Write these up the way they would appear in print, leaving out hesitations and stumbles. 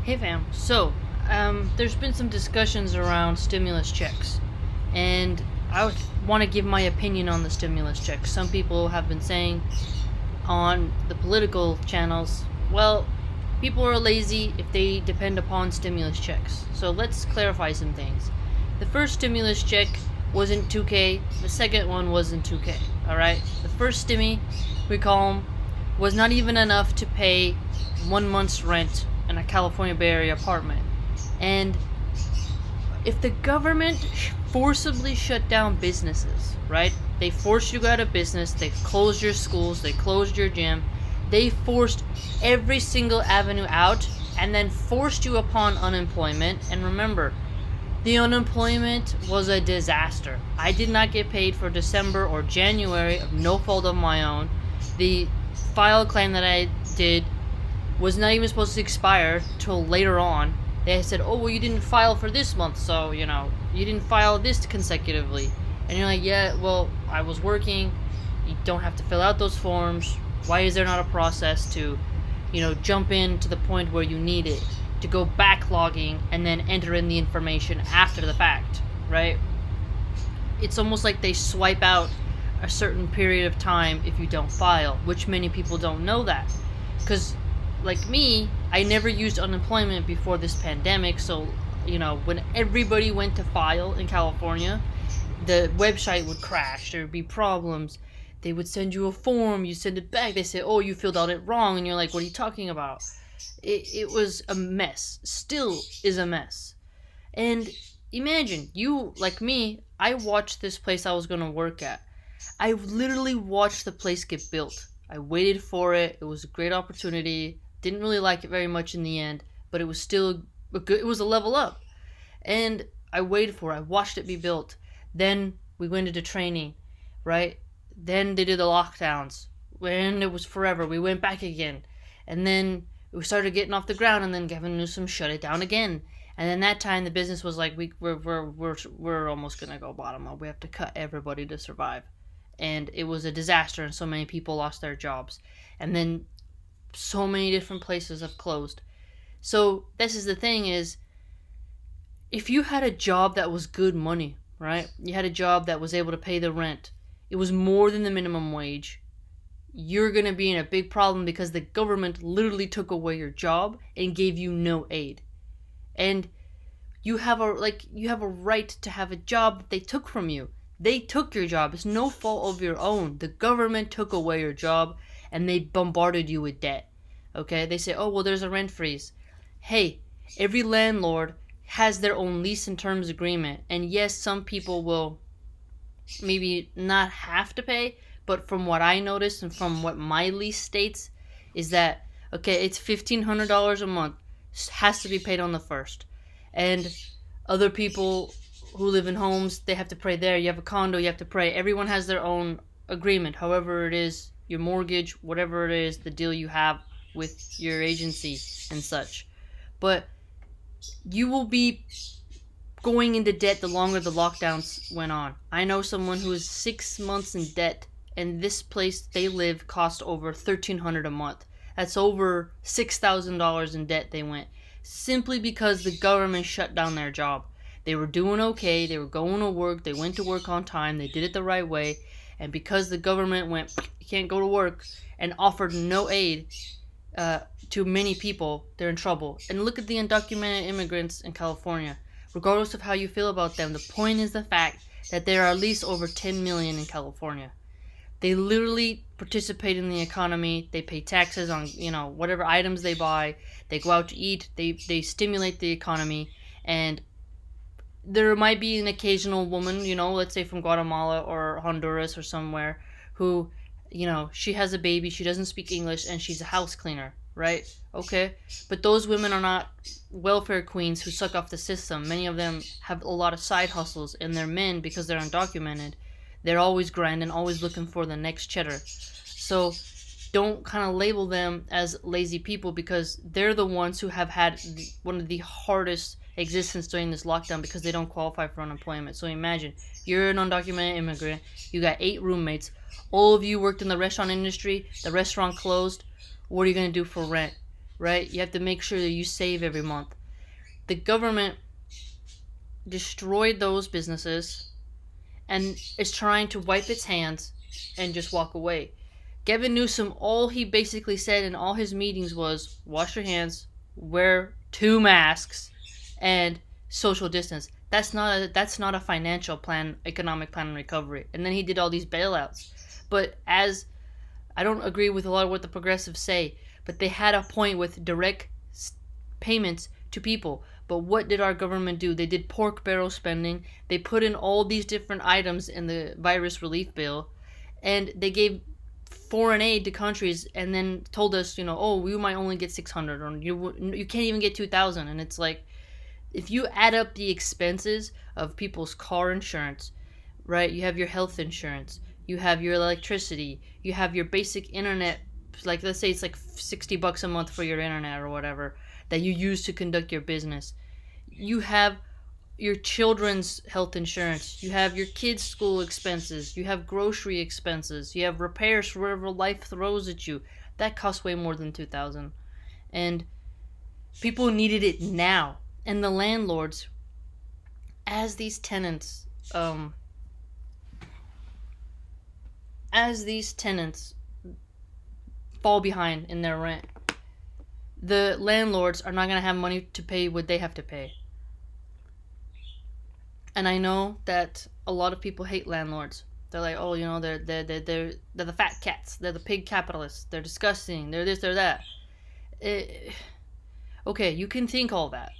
Hey fam. There's been some discussions around stimulus checks, and I want to give my opinion on the stimulus checks. Some people have been saying on the political channels, well, people are lazy if they depend upon stimulus checks. So let's clarify some things. The first stimulus check wasn't 2K, the second one wasn't 2K, alright? The first stimmy, we call them, was not even enough to pay 1 month's rent in a California Bay Area apartment. And if the government forcibly shut down businesses, right? They forced you out of business, they closed your schools, they closed your gym, they forced every single avenue out, and then forced you upon unemployment. And remember, the unemployment was a disaster. I did not get paid for December or January of no fault of my own. The file claim that I did was not even supposed to expire till later on. They said, oh, well, you didn't file for this month, so, you didn't file this consecutively. And you're like, yeah, well, I was working. You don't have to fill out those forms. Why is there not a process to, jump in to the point where you need it, to go backlogging and then enter in the information after the fact, right? It's almost like they swipe out a certain period of time if you don't file, which many people don't know that. Because like me, I never used unemployment before this pandemic, so, when everybody went to file in California, the website would crash, there would be problems. They would send you a form, you send it back, they say, oh, you filled out it wrong, and you're like, what are you talking about? It was a mess, still is a mess. And imagine, you, like me, I watched this place I was going to work at. I literally watched the place get built. I waited for it, it was a great opportunity. Didn't really like it very much in the end, but it was still it was a level up. And I waited for it. I watched it be built. Then we went into training, right? Then they did the lockdowns. When it was forever, we went back again. And then we started getting off the ground, and then Gavin Newsom shut it down again. And then that time the business was like, we're almost gonna go bottom up. We have to cut everybody to survive. And it was a disaster, and so many people lost their jobs. And then so many different places have closed. So this is the thing is, if you had a job that was good money, right? You had a job that was able to pay the rent. It was more than the minimum wage. You're going to be in a big problem because the government literally took away your job and gave you no aid. And you have a right to have a job that they took from you. They took your job. It's no fault of your own. The government took away your job and they bombarded you with debt. Okay? They say, oh, well, there's a rent freeze. Hey, every landlord has their own lease and terms agreement. And yes, some people will maybe not have to pay, but from what I noticed and from what my lease states is that, okay, it's $1,500 a month. Has to be paid on the first. And other people who live in homes, they have to pay there. You have a condo, you have to pay. Everyone has their own agreement, however it is, your mortgage, whatever it is, the deal you have with your agency and such. But you will be going into debt the longer the lockdowns went on. I know someone who is 6 months in debt, and this place they live cost over $1,300 a month. That's over $6,000 in debt they went, simply because the government shut down their job. They were doing okay, they were going to work, they went to work on time, they did it the right way, and because the government went, you can't go to work, and offered no aid to many people, they're in trouble. And look at the undocumented immigrants in California. Regardless of how you feel about them, the point is the fact that there are at least over 10 million in California. They literally participate in the economy. They pay taxes on, whatever items they buy. They go out to eat. They stimulate the economy. And there might be an occasional woman, let's say from Guatemala or Honduras or somewhere, who, she has a baby, she doesn't speak English, and she's a house cleaner, right? Okay. But those women are not welfare queens who suck off the system. Many of them have a lot of side hustles, and they're men because they're undocumented. They're always grinding, always looking for the next cheddar. So don't kind of label them as lazy people, because they're the ones who have had one of the hardest existence during this lockdown because they don't qualify for unemployment. So imagine, you're an undocumented immigrant, you got 8 roommates, all of you worked in the restaurant industry, the restaurant closed, what are you going to do for rent? right? You have to make sure that you save every month. The government destroyed those businesses and is trying to wipe its hands and just walk away. Gavin Newsom, all he basically said in all his meetings was wash your hands, wear 2 masks, and social distance. That's not a financial plan, economic plan and recovery. And then he did all these bailouts. But as I don't agree with a lot of what the progressives say, but they had a point with direct payments to people. But what did our government do? They did pork barrel spending. They put in all these different items in the virus relief bill, and they gave foreign aid to countries, and then told us, oh, we might only get 600, or you can't even get 2,000. And it's like, if you add up the expenses of people's car insurance, right? You have your health insurance, you have your electricity, you have your basic internet. Like, let's say it's like $60 a month for your internet or whatever that you use to conduct your business. You have your children's health insurance, you have your kids' school expenses, you have grocery expenses, you have repairs for whatever life throws at you. That costs way more than 2,000. And people needed it now. And the landlords, as these tenants fall behind in their rent, the landlords are not going to have money to pay what they have to pay. And I know that a lot of people hate landlords. They're like, oh, they're the fat cats. They're the pig capitalists. They're disgusting. They're this, they're that. Okay, you can think all that.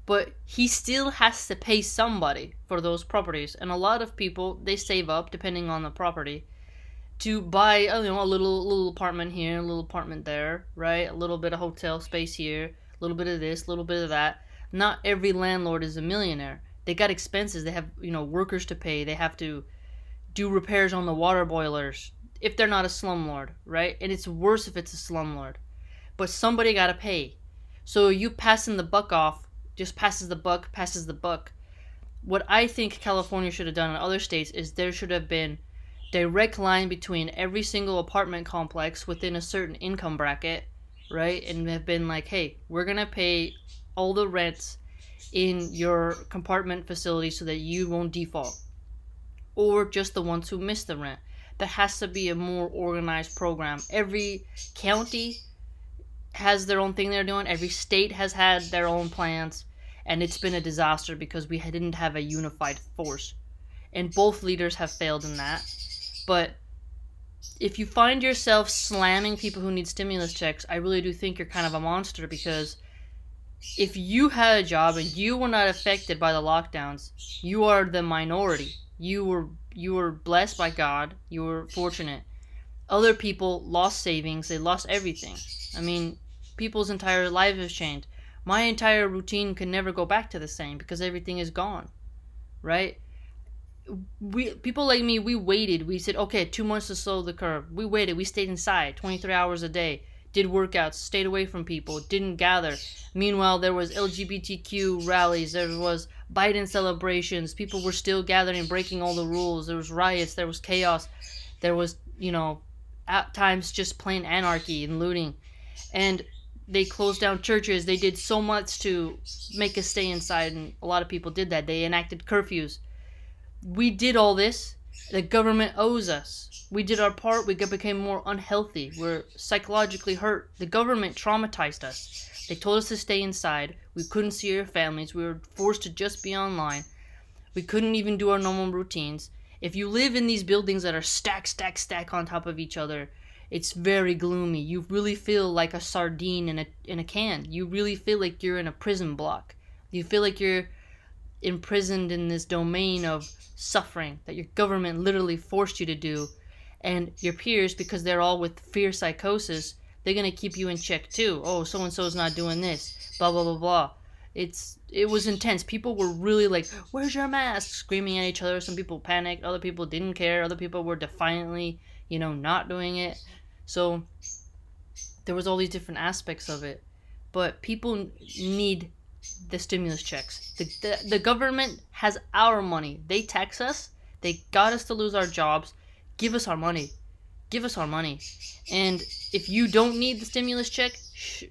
But he still has to pay somebody for those properties. And a lot of people, they save up, depending on the property, to buy a little apartment here, a little apartment there, right? A little bit of hotel space here, a little bit of this, a little bit of that. Not every landlord is a millionaire. They got expenses. They have, workers to pay. They have to do repairs on the water boilers if they're not a slumlord, right? And it's worse if it's a slumlord. But somebody got to pay. So you passing the buck off just passes the buck. What I think California should have done in other states is there should have been direct line between every single apartment complex within a certain income bracket, right? And have been like, hey, we're going to pay all the rents in your compartment facility so that you won't default. Or just the ones who miss the rent. That has to be a more organized program. Every county has their own thing they're doing. Every state has had their own plans. And it's been a disaster because we didn't have a unified force. And both leaders have failed in that. But if you find yourself slamming people who need stimulus checks, I really do think you're kind of a monster, because if you had a job and you were not affected by the lockdowns, you are the minority. You were blessed by God. You were fortunate. Other people lost savings. They lost everything. I mean, people's entire lives have changed. My entire routine can never go back to the same because everything is gone, right? People like me, we waited. We said, okay, 2 months to slow the curve. We waited. We stayed inside 23 hours a day, did workouts, stayed away from people, didn't gather. Meanwhile, there was LGBTQ rallies. There was Biden celebrations. People were still gathering, breaking all the rules. There was riots. There was chaos. There was, at times just plain anarchy and looting. And they closed down churches. They did so much to make us stay inside, and a lot of people did that. They enacted curfews. We did all this. The government owes us. We did our part. We became more unhealthy. We're psychologically hurt. The government traumatized us. They told us to stay inside. We couldn't see our families. We were forced to just be online. We couldn't even do our normal routines. If you live in these buildings that are stack on top of each other, it's very gloomy. You really feel like a sardine in a can. You really feel like you're in a prison block. You feel like you're imprisoned in this domain of suffering that your government literally forced you to do. And your peers, because they're all with fear psychosis, they're going to keep you in check too. Oh, so-and-so's not doing this. Blah, blah, blah, blah. It was intense. People were really like, where's your mask? Screaming at each other. Some people panicked. Other people didn't care. Other people were defiantly, not doing it. So there was all these different aspects of it. But people need the stimulus checks. The government has our money. They tax us. They got us to lose our jobs. Give us our money. Give us our money. And if you don't need the stimulus check,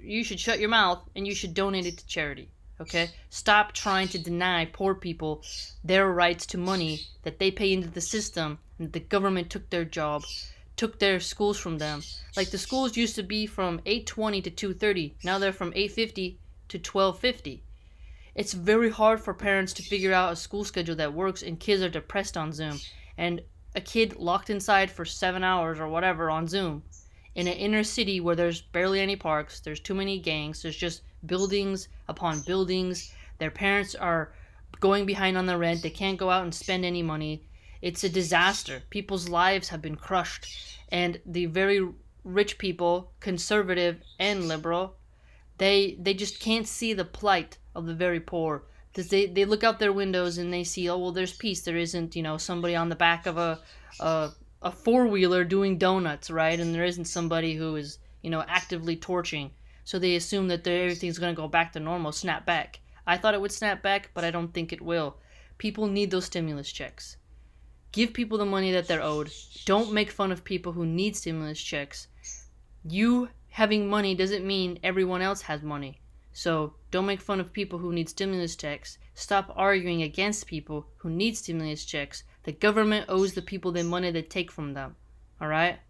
you should shut your mouth and you should donate it to charity. Okay? Stop trying to deny poor people their rights to money that they pay into the system and the government took their schools from them. Like the schools used to be from 8:20 to 2:30. Now they're from 8:50 to 12:50. It's very hard for parents to figure out a school schedule that works and kids are depressed on Zoom. And a kid locked inside for 7 hours or whatever on Zoom in an inner city where there's barely any parks, there's too many gangs, there's just buildings upon buildings. Their parents are going behind on the rent, they can't go out and spend any money. It's a disaster. People's lives have been crushed. And the very rich people, conservative and liberal, they just can't see the plight of the very poor. Because they look out their windows and they see, oh, well, there's peace. There isn't, somebody on the back of a four-wheeler doing donuts, right? And there isn't somebody who is, actively torching. So they assume that everything's going to go back to normal, snap back. I thought it would snap back, but I don't think it will. People need those stimulus checks. Give people the money that they're owed. Don't make fun of people who need stimulus checks. You having money doesn't mean everyone else has money. So don't make fun of people who need stimulus checks. Stop arguing against people who need stimulus checks. The government owes the people the money they take from them. Alright?